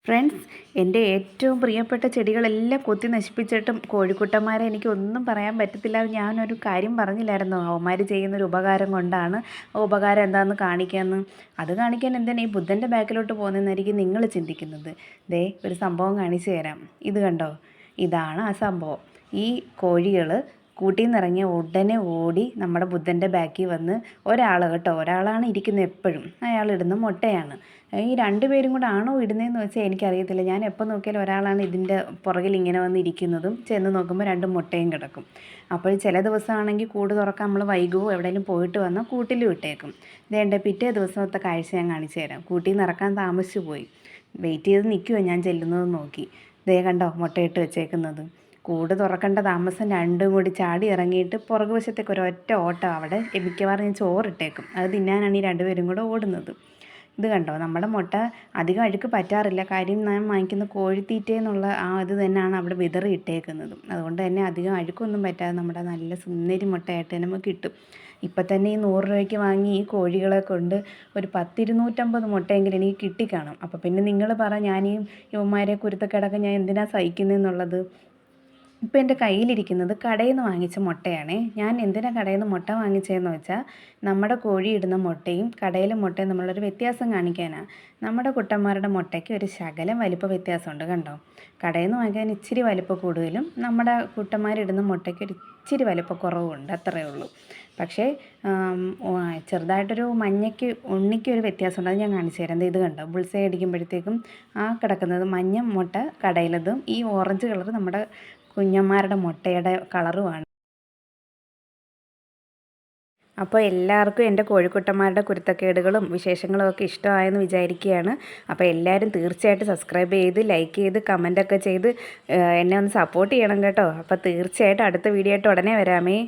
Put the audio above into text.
Friends, എൻ്റെ ഏറ്റവും പ്രിയപ്പെട്ട ചെടികളെല്ലാം കൊത്തി നശിപ്പിച്ചിട്ടും കോഴിക്കുട്ടന്മാരെ എനിക്കൊന്നും പറയാൻ പറ്റത്തില്ല. ഞാനൊരു കാര്യം പറഞ്ഞില്ലായിരുന്നോ, അവന്മാർ ചെയ്യുന്നൊരു ഉപകാരം കൊണ്ടാണ്. ആ ഉപകാരം എന്താണെന്ന് കാണിക്കാമെന്ന്. അത് കാണിക്കാൻ എന്തിനാണ് ഈ ബുദ്ധൻ്റെ ബാക്കിലോട്ട് പോകുന്നതെന്നായിരിക്കും നിങ്ങൾ ചിന്തിക്കുന്നത്. ദേ ഒരു സംഭവം കാണിച്ചു തരാം. ഇത് കണ്ടോ, ഇതാണ് ആ സംഭവം. ഈ കോഴികൾ കൂട്ടിൽ നിന്നിറങ്ങിയ ഉടനെ ഓടി നമ്മുടെ ബുദ്ധൻ്റെ ബാക്കിൽ വന്ന് ഒരാളാണ് ഇരിക്കുന്നത് എപ്പോഴും. അയാളിടുന്ന മുട്ടയാണ്. ഈ രണ്ടുപേരും കൂടെ ആണോ ഇടുന്നതെന്ന് വെച്ചാൽ എനിക്കറിയത്തില്ല. ഞാൻ എപ്പോൾ നോക്കിയാലും ഒരാളാണ് ഇതിൻ്റെ പുറകിൽ ഇങ്ങനെ വന്നിരിക്കുന്നതും ചെന്ന് നോക്കുമ്പോൾ 2 മുട്ടയും കിടക്കും. അപ്പോൾ ചില ദിവസമാണെങ്കിൽ കൂട് തുറക്കാൻ നമ്മൾ വൈകുമോ എവിടെയെങ്കിലും പോയിട്ട് വന്നാൽ കൂട്ടിൽ വിട്ടേക്കും. ഇതേണ്ട പിറ്റേ ദിവസത്തെ കാഴ്ച ഞാൻ കാണിച്ചു തരാം. കൂട്ടിൽ നിന്ന് ഇറക്കാൻ താമസിച്ചു പോയി. വെയിറ്റ് ചെയ്ത് നിൽക്കുമോ ഞാൻ ചെല്ലുന്നത് നോക്കി. ദേ കണ്ടോ മുട്ടയിട്ട് വെച്ചേക്കുന്നത്. കൂട് തുറക്കേണ്ട താമസം രണ്ടും കൂടി ചാടി ഇറങ്ങിയിട്ട് പുറകു വശത്തേക്ക് ഒരൊറ്റ ഓട്ടം. അവിടെ മിക്കവാറും ഞാൻ ചോറിട്ടേക്കും. അത് തിന്നാനാണ് ഈ രണ്ടുപേരും കൂടെ ഓടുന്നത്. ഇത് കണ്ടോ, നമ്മുടെ മുട്ട അധികം അഴുക്ക് പറ്റാറില്ല. കാര്യം ഞാൻ വാങ്ങിക്കുന്ന കോഴിത്തീറ്റയെന്നുള്ള ആ ഇത് തന്നെയാണ് അവിടെ വിതറി ഇട്ടേക്കുന്നതും. അതുകൊണ്ട് തന്നെ അധികം അഴുക്കൊന്നും പറ്റാതെ നമ്മുടെ നല്ല സുന്ദരി മുട്ടയായിട്ട് നമുക്ക് കിട്ടും. ഇപ്പം തന്നെ ഈ 100 രൂപയ്ക്ക് വാങ്ങി ഈ കോഴികളെ കൊണ്ട് ഒരു 10-250 മുട്ടയെങ്കിലും എനിക്ക് കിട്ടിക്കാണും. അപ്പോൾ പിന്നെ നിങ്ങൾ പറ, ഞാൻ ഈ യുവമാരെ കുരുത്തക്കേടൊക്കെ ഞാൻ എന്തിനാണ് സഹിക്കുന്നതെന്നുള്ളത്. ഇപ്പോൾ എൻ്റെ കയ്യിലിരിക്കുന്നത് കടയിൽ നിന്ന് വാങ്ങിച്ച മുട്ടയാണേ. ഞാൻ എന്തിനാണ് കടയിൽ നിന്ന് മുട്ട വാങ്ങിച്ചതെന്ന് വെച്ചാൽ, നമ്മുടെ കോഴി ഇടുന്ന മുട്ടയും കടയിലെ മുട്ടയും തമ്മിലൊരു വ്യത്യാസം കാണിക്കാനാണ്. നമ്മുടെ കുട്ടന്മാരുടെ മുട്ടയ്ക്ക് ഒരു ശകലം വലിപ്പ വ്യത്യാസമുണ്ട് കണ്ടോ. കടയിൽ നിന്ന് വാങ്ങിക്കാൻ ഇച്ചിരി വലിപ്പം കൂടുതലും നമ്മുടെ കുട്ടന്മാരിടുന്ന മുട്ടയ്ക്ക് ഒരു ഇച്ചിരി വലിപ്പക്കുറവുണ്ട്, അത്രയേ ഉള്ളൂ. പക്ഷേ ചെറുതായിട്ടൊരു ഉണ്ണിക്കൊരു വ്യത്യാസമുണ്ട്. അത് ഞാൻ കാണിച്ചു തരാം. ഇത് കണ്ടോ, ബുൾസൈ അടിക്കുമ്പോഴത്തേക്കും ആ കിടക്കുന്നത് മഞ്ഞ മുട്ട കടയിലതും ഈ ഓറഞ്ച് കളർ നമ്മുടെ കുഞ്ഞന്മാരുടെ മുട്ടയുടെ കളറുമാണ്. അപ്പോൾ എല്ലാവർക്കും എൻ്റെ കോഴിക്കുട്ടന്മാരുടെ കുരുത്തക്കേടുകളും വിശേഷങ്ങളും ഒക്കെ ഇഷ്ടമായെന്ന് വിചാരിക്കുകയാണ്. അപ്പോൾ എല്ലാവരും തീർച്ചയായിട്ടും സബ്സ്ക്രൈബ് ചെയ്ത് ലൈക്ക് ചെയ്ത് കമൻറ്റൊക്കെ ചെയ്ത് എന്നെ ഒന്ന് സപ്പോർട്ട് ചെയ്യണം കേട്ടോ. അപ്പോൾ തീർച്ചയായിട്ടും അടുത്ത വീഡിയോ ആയിട്ട് ഉടനെ വരാമേ.